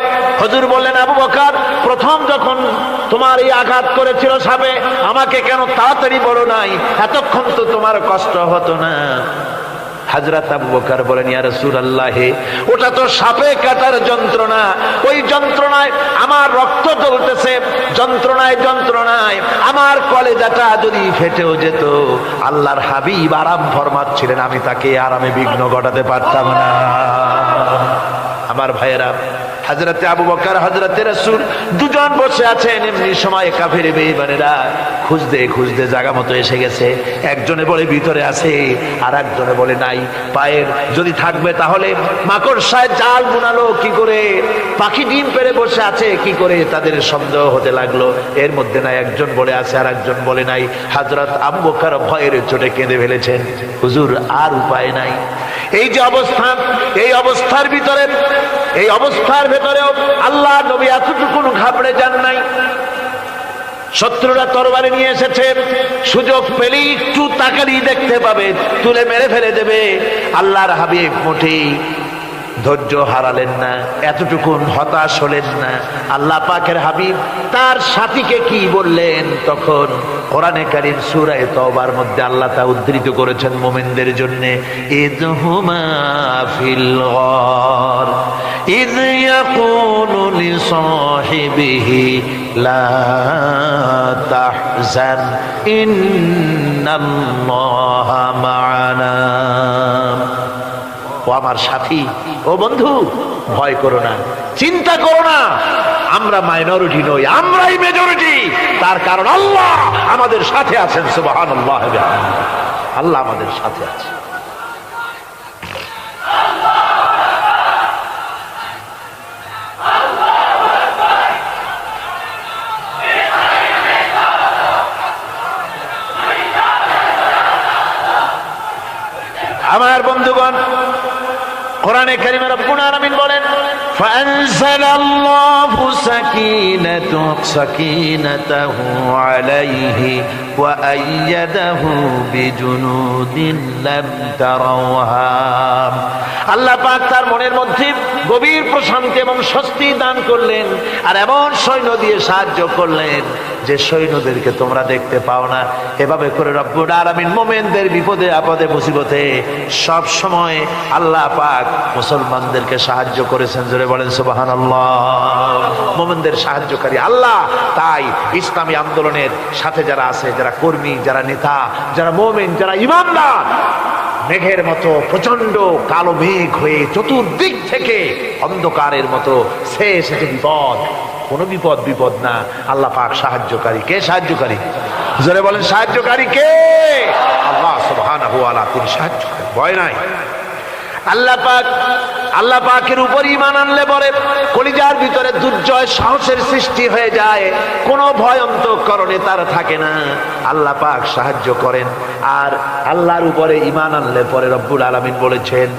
Speaker 1: হুজুর বললেন, আবু বকর প্রথম যখন তোমার এই আঘাত করেছিল সাপে, আমাকে কেন তাড়াতাড়ি বলো নাই, এতক্ষণ তো তোমার কষ্ট হতো না। হযরত আবু বকর বলেন, ইয়া রাসূলুল্লাহ, ওটা তো সাপে কাটার যন্ত্রণা, ওই যন্ত্রণায় আমার রক্ত জ্বলতেছে, যন্ত্রণায় যন্ত্রণায় আমার কলেজাটা যদি ফেটেও যেত। আল্লাহর হাবিব আরাম ফরমাচ্ছিলেন, আমি তাকে আরামে বিঘ্ন ঘটাতে পারতাম না। আমার ভাইয়েরা, হযরতে আবু বকর হযরতে রাসূল দুজন বসে আছেন, এমনি সময় কাফের বেঈমানেরা খুঁজতে খুঁজতে জায়গা মতো এসে গেছে। একজনে বলে ভিতরে আছে, আর একজনে বলে নাই। পায়ের যদি থাকবে তাহলে মাকড়সায় জাল বুনালো কি করে, পাখি ডিম পেড়ে বসে আছে কি করে, তাদের সন্দেহ হতে লাগলো। এর মধ্যে নাই একজন বলে আছে আর একজন বলে নাই। হযরত আবু বকর ভয়ের চোটে কেঁদে ফেলেছেন, হুজুর আর উপায় নাই। এই যে অবস্থান, এই অবস্থার ভিতরে, এই অবস্থার ভেতরেও আল্লাহ নবী এতটুকু ঘাবড়ে যান নাই। শত্রুরা তরবারি নিয়ে এসেছে, সুযোগ পেলেই একটু তাকারি দেখতে পাবে, তুলে মেরে ফেলে দেবে। আল্লাহর হাবিব মোটেই ধৈর্য হারালেন না, এতটুকু হতাশ হলেন না। আল্লাহ পাকের হাবিব তার সাথীকে কি বললেন, তখন কোরআনে কারীম সূরা তাওবার মধ্যে আল্লাহ তা উদ্ধৃত করেছেন মুমিনদের জন্য, ইযহুমা ফিল গার ইয ইয়াকুলু লিসাহিবিহি লা তাহজান ইন্নাল্লাহা মা'ানা। ও আমার সাথী, ও বন্ধু, ভয় করো না, চিন্তা করো না, আমরা মাইনরিটি নই, আমরাই মেজরিটি। তার কারণ আল্লাহ আমাদের সাথে আছেন। সুবহানাল্লাহ, আল্লাহ আমাদের সাথে আছে। আমার বন্ধুগণ, কোরআনে কারীমে রব্বুল আলামিন বলেন, ফাআনজালাল্লাহু সাকিনাতাহু আলাইহি ওয়া আইয়াদাহু বিজুনুদিন লাম তারাওহা। আল্লাহ পাক তার মনের মধ্যে গভীর প্রশান্তি এবং স্বস্তি দান করলেন, আর এমন সৈন্য দিয়ে সাহায্য করলেন যে সৈন্যদেরকে তোমরা দেখতে পাও না। এভাবে করে রব্বুল আলামিন মুমিনদের বিপদে আপদে মুসিবতে সব সময় আল্লাহ পাক মুসলমানদেরকে সাহায্য করেছেন। জোরে বলেন সুবহানাল্লাহ। মুমিনদের সাহায্যকারী আল্লাহ। তাই ইসলামী আন্দোলনের সাথে যারা আছে, যারা কর্মী, যারা নেতা, যারা মুমিন, যারা ঈমানদার, মেঘের মতো প্রচন্ড কালো মেঘ হয়ে চতুর্দিক থেকে অন্ধকারের মতো সে এসেছে বিপদ, কোন বিপদ না। আল্লাহ পাক সাহায্যকারী। কে সাহায্যকারী? জোরে বলেন, সাহায্যকারী কে? আল্লাহ সুবহানাহু ওয়া তাআলা, তিনি সাহায্যকারী, ভয় নাই। আল্লাহ পাকের উপর ঈমান আনলে পরে কলিজার ভিতরে দুর্জয় সাহসের সৃষ্টি হয়ে যায়, কোনো ভয় অন্তঃকরণে তার থাকে না। আল্লাহ পাক সাহায্য করেন। আর আল্লাহর উপরে ঈমান আনলে পরে রব্বুল আলামিন বলেছেন,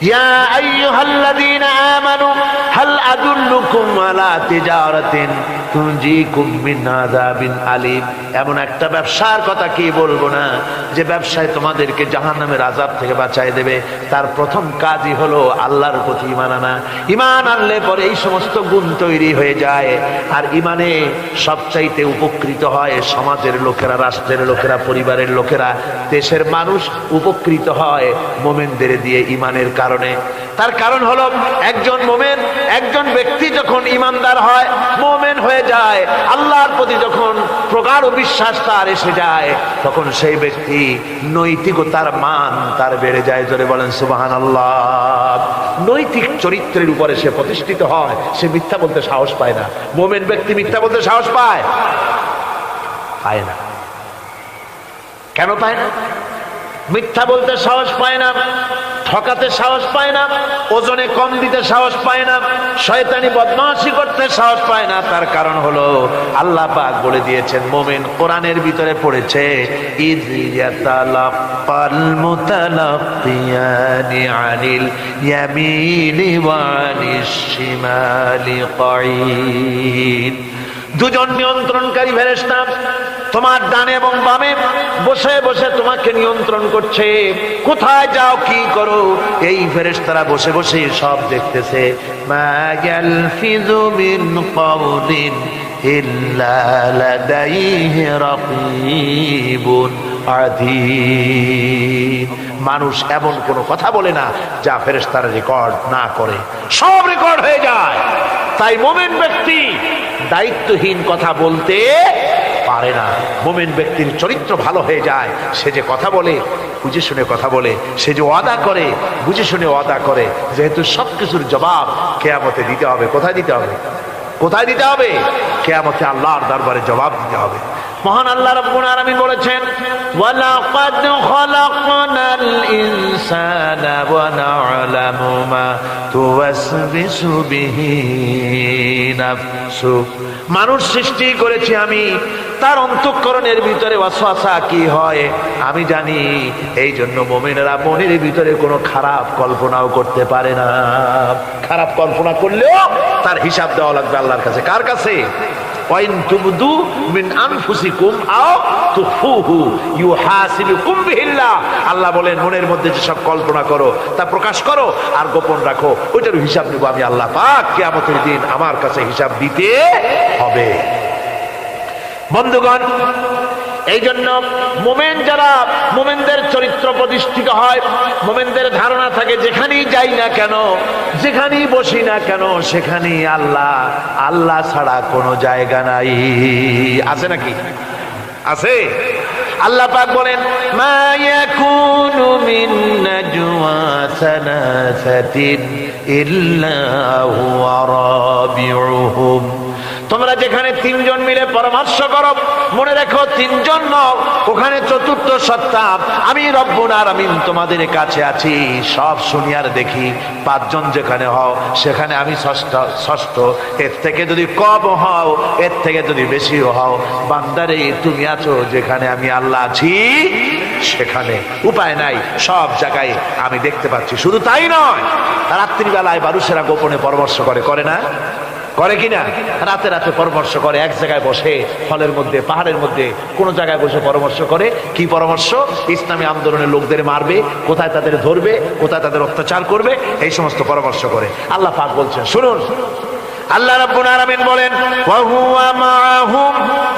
Speaker 1: ইয়া আইয়ুহাল্লাযীনা আমানু হাল আদুল্লুকুম আলা তিজারাতিন তুনজিকুম মিন আযাবিন আলীম। এমন একটা ব্যবসার কথা কি বলবো না, যে ব্যবসায় তোমাদেরকে জাহান্নামের আযাব থেকে বাঁচায় দেবে। তার প্রথম কাজই হলো আল্লাহর প্রতি ঈমান আনা। ঈমান আনলে পরে এই সমস্ত গুণ তৈরি হয়ে যায়। আর ঈমানে সবচাইতে উপকৃত হয় সমাজের লোকেরা, রাষ্ট্রের লোকেরা, পরিবারের লোকেরা, দেশের মানুষ উপকৃত হয় মুমিনদের দিয়ে ঈমানের কারণে। তার কারণ হলো একজন মুমিন, একজন ব্যক্তি যখন ঈমানদার হয়, মুমিন হয়ে যায়, আল্লাহর প্রতি যখন প্রগাঢ় বিশ্বাস তার এসে যায়, তখন সেই ব্যক্তি নৈতিকতার মান তার বেড়ে যায়। জোরে বলেন সুবহানাল্লাহ। নৈতিক চরিত্রের উপরে সে প্রতিষ্ঠিত হয়, সে মিথ্যা বলতে সাহস পায় না। মুমিন ব্যক্তি মিথ্যা বলতে সাহস পায় না। কেন পায় না? মিথ্যা বলতে সাহস পায় না, ঠকাতে সাহস পায় না, ওজনে কম দিতে সাহস পায় না, শয়তানি বদমাশি করতে সাহস পায় না। তার কারণ হলো আল্লাহ পাক বলে দিয়েছেন, মুমিন কোরআনের ভিতরে পড়েছে, ইয ইয়াতালাক্কাল মুতালাক্কিয়ানি আনিল ইয়ামিনি ওয়া আনিশ শিমালি কাঈদ। দুজন নিয়ন্ত্রণকারী ফেরেশতা তোমার ডানে এবং বামে বসে বসে তোমাকে নিয়ন্ত্রণ করছে, কোথায় যাও কি করো এই ফেরেশতারা বসে বসে সব দেখতেছে। মা ইয়ালফিযু মিন কাওলিন ইল্লা লাদাইহি রাকীবুন আতীদ। মানুষ এমন কোন কথা বলে না যা ফেরেশতারা রেকর্ড না করে, সব রেকর্ড হয়ে যায়। তাই মুমিন ব্যক্তি দায়িত্বহীন কথা বলতে পারে না। মুমিন ব্যক্তির চরিত্র ভালো হয়ে যায়, সে যে কথা বলে বুঝে শুনে কথা বলে, সে যে ওয়াদা করে বুঝে শুনে ওয়াদা করে, যেহেতু সবকিছুর জবাব কিয়ামতে দিতে হবে। কোথায় দিতে হবে? কোথায় দিতে হবে? কিয়ামতে আল্লাহর দরবারে জবাব দিতে হবে। মহান আল্লাহ রাব্বুল আলামিন বলেছেন, ওয়ালাকাদ খালাকনাল ইনসানা ওয়া না'লামু মা তুওয়াসবিসু বিহি নাফসু। মানুষ সৃষ্টি করেছি আমি, তার অন্তঃকরণের ভিতরে ওয়াসওয়াসা কি হয় আমি জানি। এই জন্য মুমিনেরা মনের ভিতরে কোনো খারাপ কল্পনাও করতে পারে না। খারাপ কল্পনা করলেও তার হিসাব দেওয়া লাগবে আল্লাহর কাছে। কার কাছে? ওয়াইন তুবদু মিন আনফুসিকুম আও তুখফুহু ইউহাসিবুকুম বিহিল্লাহ। আল্লাহ বলেন, মনের মধ্যে যেসব কল্পনা করো তা প্রকাশ করো আর গোপন রাখো, ওইটার হিসাব নেব আমি আল্লাহ পাক। কিয়ামতের দিন আমার কাছে হিসাব দিতে হবে। বন্ধুগণ, এই জন্য মুমিন যারা, মুমিনদের চরিত্র প্রতিষ্ঠিত হয়, মুমিনদের ধারণা থাকে যেখানেই যাই না কেন, যেখানেই বসি না কেন, সেখানেই আল্লাহ, আল্লাহ ছাড়া কোনো জায়গা নাই। আছে নাকি? আছে। আল্লাহ পাক বলেন, মা ইয়াকুনু মিন নাজওয়া সালাসাতিন ইল্লা হুয়া রাবিউহুম। তোমরা যেখানে তিনজন মিলে পরামর্শ করো, মনে রেখো তিনজন নও, ওখানে চতুর্থ সত্তা আমি রব্বুল আলামিন তোমাদের কাছে আছি। সব শুনিয়ার দেখি, পাঁচজন যেখানে হও সেখানে আমি ষষ্ঠ। এর থেকে যদি কম হও, এর থেকে যদি বেশি হও, বান্দারে তুমি আছো যেখানে আমি আল্লাহ আছি সেখানে। উপায় নাই, সব জায়গায় আমি দেখতে পাচ্ছি। শুধু তাই নয়, রাত্রিবেলায় মানুষেরা গোপনে পরামর্শ করে, করে না? করে কিনা? রাতে রাতে পরামর্শ করে, এক জায়গায় বসে, ফলের মধ্যে, পাহাড়ের মধ্যে, কোন জায়গায় বসে পরামর্শ করে। কি পরামর্শ? ইসলামী আন্দোলনের লোকদের মারবে, কোথায় তাদের ধরবে, কোথায় তাদের অত্যাচার করবে, এই সমস্ত পরামর্শ করে। আল্লাহ পাক বলছেন, শুনুন, আল্লাহ রাব্বুল আলামিন বলেন, ওয়া হুয়া মাআহুম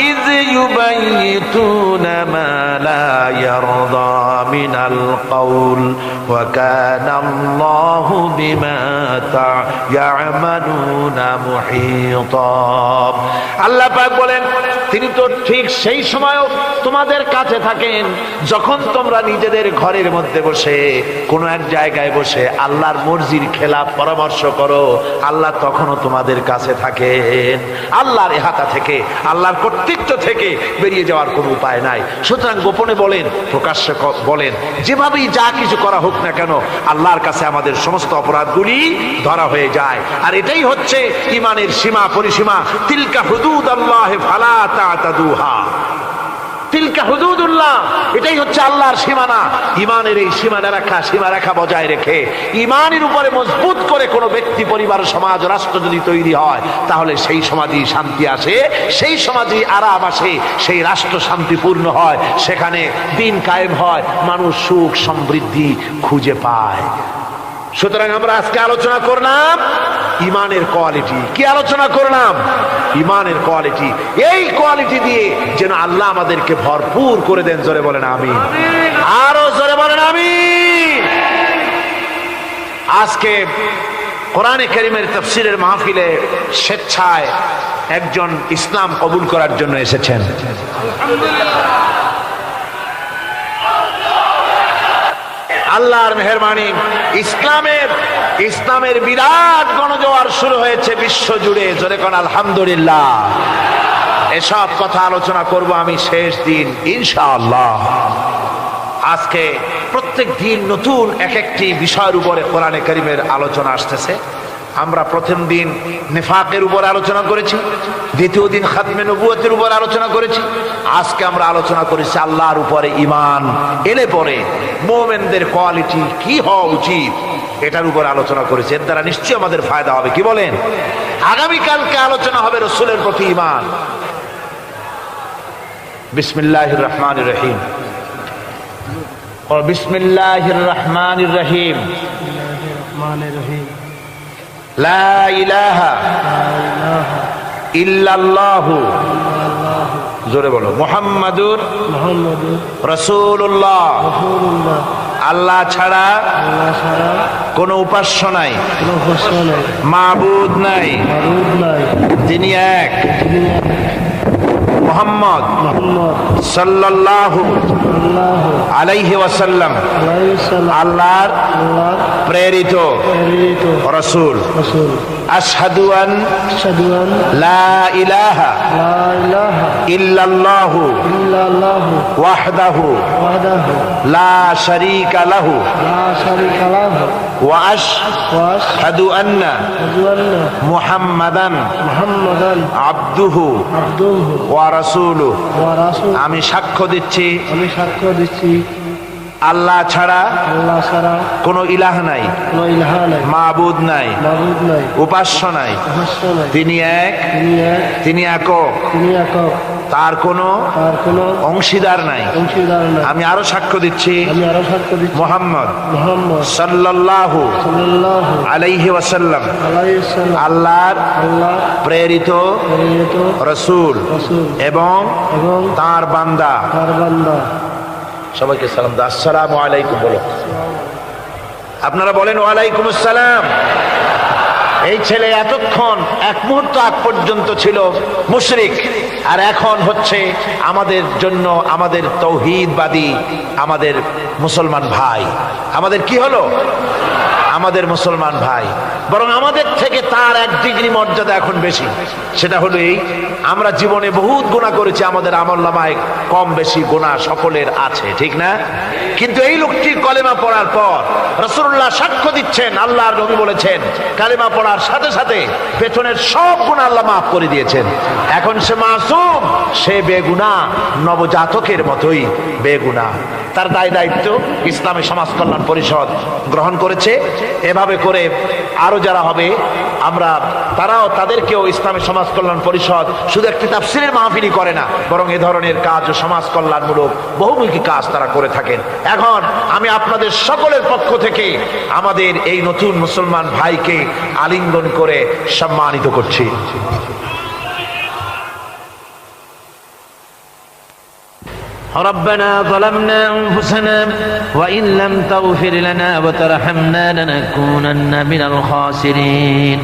Speaker 1: ইয ইউবাইতুনা মা লা ইয়ারদা মিনাল কাউল ওয়া কানা আল্লাহু বিমা ইয়ামালুনা মুহীতা। আল্লাহ পাক বলেন, তিনি তো ঠিক সেই সময়ও তোমাদের কাছে থাকেন যখন তোমরা নিজেদের ঘরের মধ্যে বসে, কোনো এক জায়গায় বসে আল্লাহর মর্জির খেলাফ পরামর্শ করো, আল্লাহ তখনও তোমাদের কাছে থাকেন। আল্লাহর ইহাতা থেকে, আল্লাহর কর্তৃত্ব থেকে বেরিয়ে যাওয়ার কোনো উপায় নাই। সুতরাং গোপনে বলেন, প্রকাশ্যে বলেন, যেভাবেই যা কিছু করা হোক না কেন, আল্লাহর কাছে আমাদের সমস্ত অপরাধগুলি ধরা হয়ে যায়। আর এটাই হচ্ছে ঈমানের সীমা পরিসীমা। তিলকা হুদুদাল্লাহ ফালা তা'তাদুহা। তিলকা হুদুদুল্লাহ, এটাই হচ্ছে আল্লাহর সীমানা। ঈমানের এই সীমারেখা বজায় রেখে, ঈমানের উপরে মজবুত করে কোনো ব্যক্তি, পরিবার, সমাজ, রাষ্ট্র যদি তৈরি হয়, তাহলে সেই সমাজেই শান্তি আসে, সেই সমাজেই আরাম আসে, সেই রাষ্ট্র শান্তিপূর্ণ হয়, সেখানে দিন কায়েম হয়, মানুষ সুখ সমৃদ্ধি খুঁজে পায়। সুতরাং আমরা আজকে আলোচনা করলাম ঈমানের কোয়ালিটি। কি আলোচনা করলাম? ঈমানের কোয়ালিটি। এই কোয়ালিটি দিয়ে যেন আল্লাহ আমাদেরকে ভরপুর করে দেন। জোরে বলেন আমিন। আরো জোরে বলেন আমিন। আজকে কোরআনে কারীমের তাফসীরের মাহফিলে স্বেচ্ছায় একজন ইসলাম কবুল করার জন্য এসেছেন। আল্লাহর মেহেরবানি, ইসলামের বিরাট গণজোয়ার শুরু হয়েছে বিশ্ব জুড়ে। জোরে কোন আলহামদুলিল্লাহ। এসব কথা আলোচনা করব আমি শেষ দিন ইনশাআল্লাহ। আজকে প্রত্যেক দিন নতুন এক একটি বিষয়ের উপরে কোরআনে কারীমের আলোচনা আসতেছে। আমরা প্রথম দিন নিফাকের উপর আলোচনা করেছি, দ্বিতীয় দিন খাতমে নবুয়তের উপর আলোচনা করেছি, আজকে আমরা আলোচনা করেছি আল্লাহর উপরে ঈমান এলে পরে মুমিনদের কোয়ালিটি কি হওয়া উচিত, এটার উপর আলোচনা করেছি। এর দ্বারা নিশ্চয়ই আমাদের ফায়দা হবে। কি বলেন? আগামীকালকে আলোচনা হবে রাসূলের প্রতি ঈমান। বিসমিল্লাহির রহমানির রহিম। বিসমিল্লাহির রহমানির রহিম। লা ইলাহা ইল্লাল্লাহু, জোরে বলো, মুহাম্মাদুর রাসূলুল্লাহ। আল্লাহ ছাড়া কোন উপাস্য নাই, মাবুদ নাই, তিনি এক। মুহাম্মদ সাল্লাল্লাহু আলাইহি ওয়াসাল্লাম আল্লাহর প্রেরিত রাসূল। আশহাদু আন লা ইলাহা ইল্লাল্লাহু ওয়াহদাহু লা শারীকা লাহু ওয়া আশহাদু আন্না মুহাম্মাদান আবদুহু ওয়া রাসূলুহু। আমি সাক্ষ্য দিচ্ছি আল্লাহ ছাড়া কোন ইলাহ নাই, মাবুদ নাই, উপাস্য নাই, তিনি এক, তিনি একক, তার কোনো অংশীদার নাই। আমি আরো সাক্ষ্য দিচ্ছি মুহাম্মদ সাল্লাল্লাহু আলাইহি ওয়াসাল্লাম আল্লাহর প্রেরিত রাসূল এবং তার বান্দা। সবাইকে সালাম দাও, আসসালামু আলাইকুম বলো। আপনারা বলেন ওয়ালাইকুম আসসালাম। এই ছেলে এতক্ষণ এক মুহূর্ত আগ পর্যন্ত ছিল মুশরিক, আর এখন হচ্ছে আমাদের জন্য আমাদের তৌহিদবাদী, আমাদের মুসলমান ভাই। আমাদের কি হলো? আমাদের মুসলমান ভাই। বরং আমাদের থেকে তার এক ডিগ্রি মর্যাদা এখন বেশি। সেটা হলো এই, আমরা জীবনে বহুত গুনাহ করেছি, আমাদের আমলনামায় কম বেশি গুনাহ সকলের আছে, ঠিক না? কিন্তু এই লোকটি কলেমা পড়ার পর রাসূলুল্লাহ সাক্ষ্য দিচ্ছেন, আল্লাহর নবী বলেছেন কালেমা পড়ার সাথে সাথে পেছনের সব গুনাহ আল্লাহ মাফ করে দিয়েছেন। এখন সে মাসুম, সে বেগুনাহ, নবজাতকের মতোই বেগুনাহ। তার দায়িত্ব ইসলামী সমাজ কল্যাণ পরিষদ গ্রহণ করেছে। এভাবে করে আরো যারা হবে আমরা তাদেরকেও ইসলামী সমাজ কল্যাণ পরিষদ শুধু একটি তাফসীরের মাহফিলই করে না, বরং এ ধরনের কাজ ও সমাজ কল্যাণমূলক বহুমুখী কাজ তারা করে থাকেন। এখন আমি আপনাদের সকলের পক্ষ থেকে আমাদের এই নতুন মুসলমান ভাইকে আলিঙ্গন করে সম্মানিত করছি।
Speaker 2: ربنا ظلمنا أنفسنا وإن لم تغفر لنا وترحمنا لنكونن من الخاسرين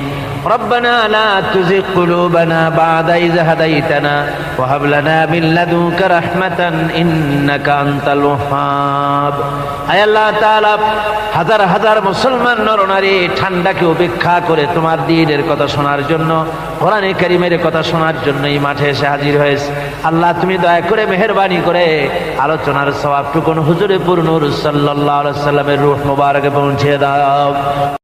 Speaker 2: ربنا لا تزغ قلوبنا بعد إذ هديتنا وهب لنا من لدنك رحمة إنك أنت الوهاب। আয় আল্লাহ তাআলা, হাজার হাজার মুসলমান নরনারী ঠান্ডাকে উপেক্ষা করে তোমার দ্বীনের কথা শোনার জন্য, কোরআনে কারীমের কথা শোনার জন্য এই মাঠে এসে হাজির হয়েছে। আল্লাহ তুমি দয়া করে মেহেরবানি করে আলোচনার সওয়াবটুকুন হুজুরে পুর নূর সাল্লাল্লাহু আলাইহি ওয়াসাল্লামের রূহ মুবারকে পৌঁছে দাও।